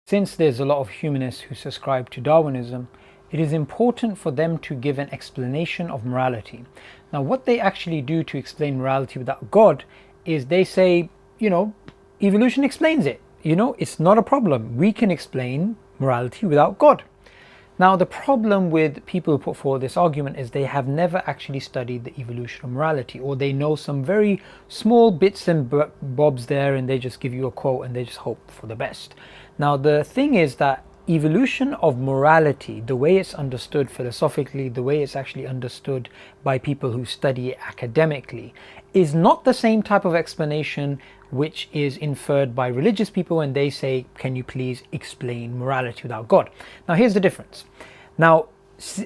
Since there's a lot of humanists who subscribe to Darwinism, it is important for them to give an explanation of morality. Now, what they actually do to explain morality without God is they say, evolution explains it. It's not a problem. We can explain morality without God. Now, the problem with people who put forward this argument is they have never actually studied the evolution of morality, or they know some very small bits and bobs there, and they just give you a quote and they just hope for the best. Now, the thing is that evolution of morality, the way it's understood philosophically, the way it's actually understood by people who study it academically, is not the same type of explanation which is inferred by religious people when they say, can you please explain morality without God? Now, here's the difference. Now,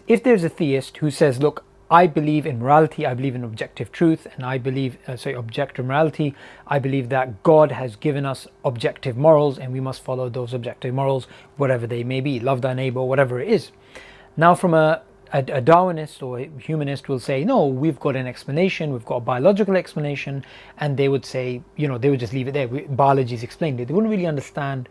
if there's a theist who says, look, I believe in morality, I believe in objective truth, and I believe, objective morality, I believe that God has given us objective morals and we must follow those objective morals, whatever they may be, love thy neighbor, whatever it is. Now, from a Darwinist or a humanist will say, no, we've got an explanation, we've got a biological explanation, and they would say, they would just leave it there. Biology is explained. They wouldn't really understand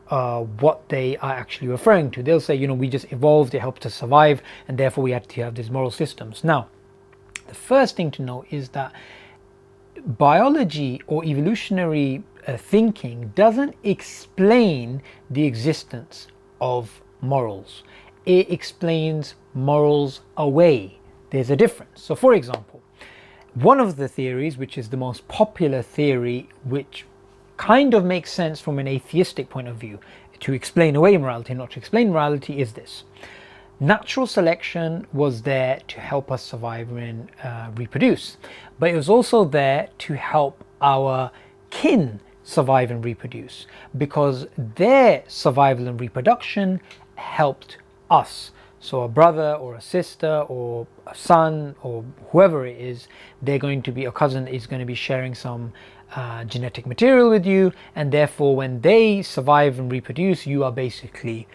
what they are actually referring to. They'll say, we just evolved, it helped us survive, and therefore we had to have these moral systems. Now, the first thing to know is that biology or evolutionary thinking doesn't explain the existence of morals. It explains morals away. There's a difference. So, for example, one of the theories, which is the most popular theory, which kind of makes sense from an atheistic point of view, to explain away morality, not to explain morality, is this. Natural selection was there to help us survive and reproduce, but it was also there to help our kin survive and reproduce, because their survival and reproduction helped us. So a brother or a sister or a son or whoever it is, they're going to be, a cousin is going to be sharing some genetic material with you, and therefore when they survive and reproduce, you are basically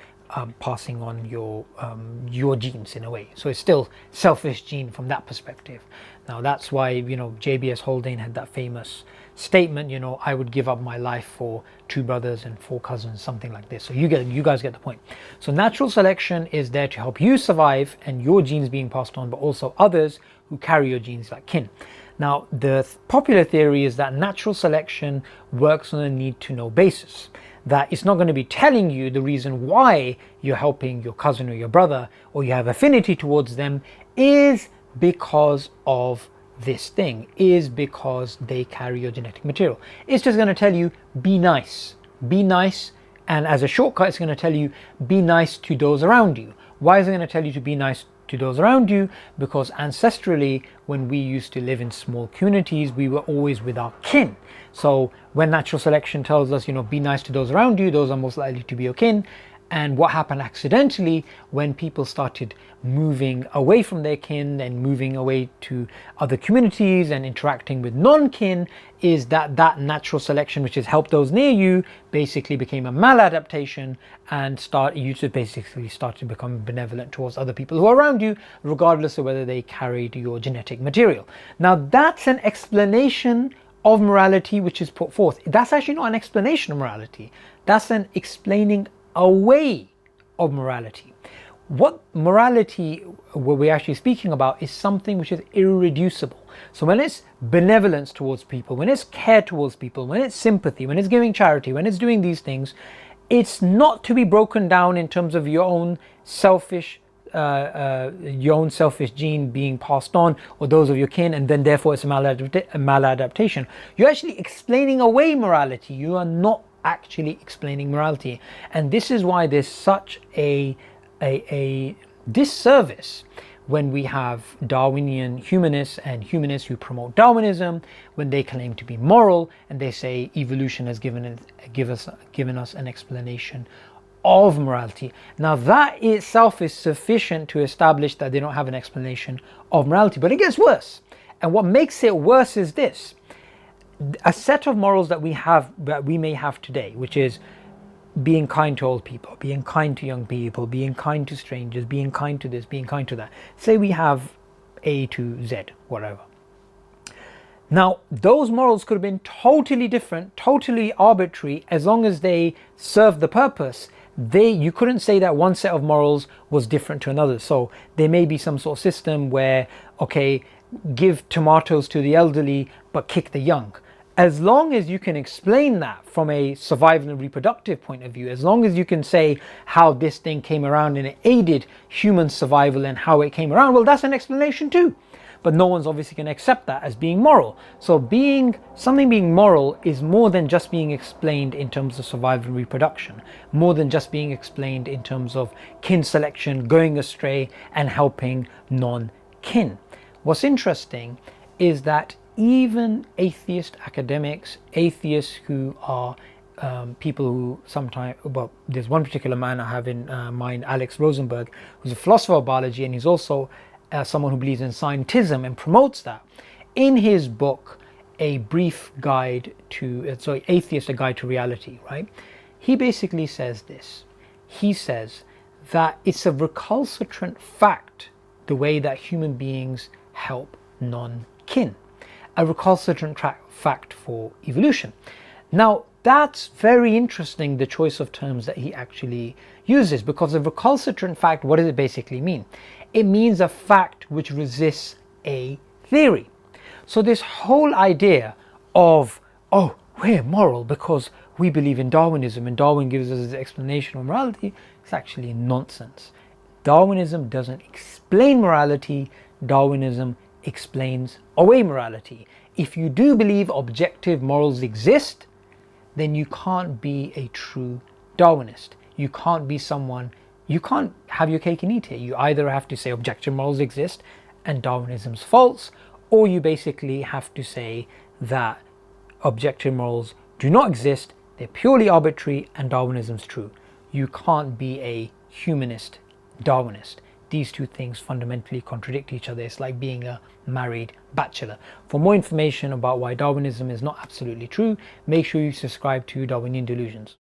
passing on your genes in a way. So it's still selfish gene from that perspective. Now that's why JBS Haldane had that famous statement, I would give up my life for 2 brothers and 4 cousins, something like this. So you guys get the point. So natural selection is there to help you survive and your genes being passed on, but also others who carry your genes, like kin. Now, the popular theory is that natural selection works on a need-to-know basis. That it's not going to be telling you the reason why you're helping your cousin or your brother, or you have affinity towards them, is because of this thing, is because they carry your genetic material. It's just going to tell you, be nice. Be nice. And as a shortcut, it's going to tell you, be nice to those around you. Why is it going to tell you to be nice to those around you? Because ancestrally, when we used to live in small communities, we were always with our kin. So when natural selection tells us, be nice to those around you, those are most likely to be your kin. And what happened accidentally when people started moving away from their kin and moving away to other communities and interacting with non-kin is that natural selection, which has helped those near you, basically became a maladaptation, and you to basically start to become benevolent towards other people who are around you, regardless of whether they carried your genetic material. Now that's an explanation of morality which is put forth. That's actually not an explanation of morality. That's an explaining away of morality. What morality we're actually speaking about is something which is irreducible. So when it's benevolence towards people, when it's care towards people, when it's sympathy, when it's giving charity, when it's doing these things, it's not to be broken down in terms of your own selfish gene being passed on, or those of your kin, and then therefore it's a maladaptation. You're actually explaining away morality. You are not actually explaining morality, and this is why there's such a disservice when we have Darwinian humanists and humanists who promote Darwinism, when they claim to be moral and they say evolution has given us an explanation of morality. Now that itself is sufficient to establish that they don't have an explanation of morality, but it gets worse. And what makes it worse is this: a set of morals that we may have today, which is being kind to old people, being kind to young people, being kind to strangers, being kind to this, being kind to that. Say we have A to Z, whatever. Now, those morals could have been totally different, totally arbitrary, as long as they served the purpose. You couldn't say that one set of morals was different to another. So there may be some sort of system where, okay, give tomatoes to the elderly, but kick the young. As long as you can explain that from a survival and reproductive point of view, as long as you can say how this thing came around and it aided human survival and how it came around, well, that's an explanation too. But no one's obviously going to accept that as being moral. So something being moral is more than just being explained in terms of survival and reproduction, more than just being explained in terms of kin selection, going astray, and helping non-kin. What's interesting is that even atheist academics, atheists who are people who sometimes, well, there's one particular man I have in mind, Alex Rosenberg, who's a philosopher of biology, and he's also someone who believes in scientism and promotes that. In his book, A Brief Guide to, Atheist, A Guide to Reality, right? He basically says this. He says that it's a recalcitrant fact, the way that human beings help non-kin. A recalcitrant fact for evolution. Now, that's very interesting, the choice of terms that he actually uses, because a recalcitrant fact, what does it basically mean? It means a fact which resists a theory. So this whole idea of, oh, we're moral because we believe in Darwinism and Darwin gives us the explanation of morality, is actually nonsense. Darwinism doesn't explain morality. Darwinism explains away morality. If you do believe objective morals exist, then you can't be a true Darwinist. You can't be someone, you can't have your cake and eat it. You either have to say objective morals exist and Darwinism's false, or you basically have to say that objective morals do not exist, they're purely arbitrary, and Darwinism's true. You can't be a humanist Darwinist. These two things fundamentally contradict each other. It's like being a married bachelor. For more information about why Darwinism is not absolutely true, make sure you subscribe to Darwinian Delusions.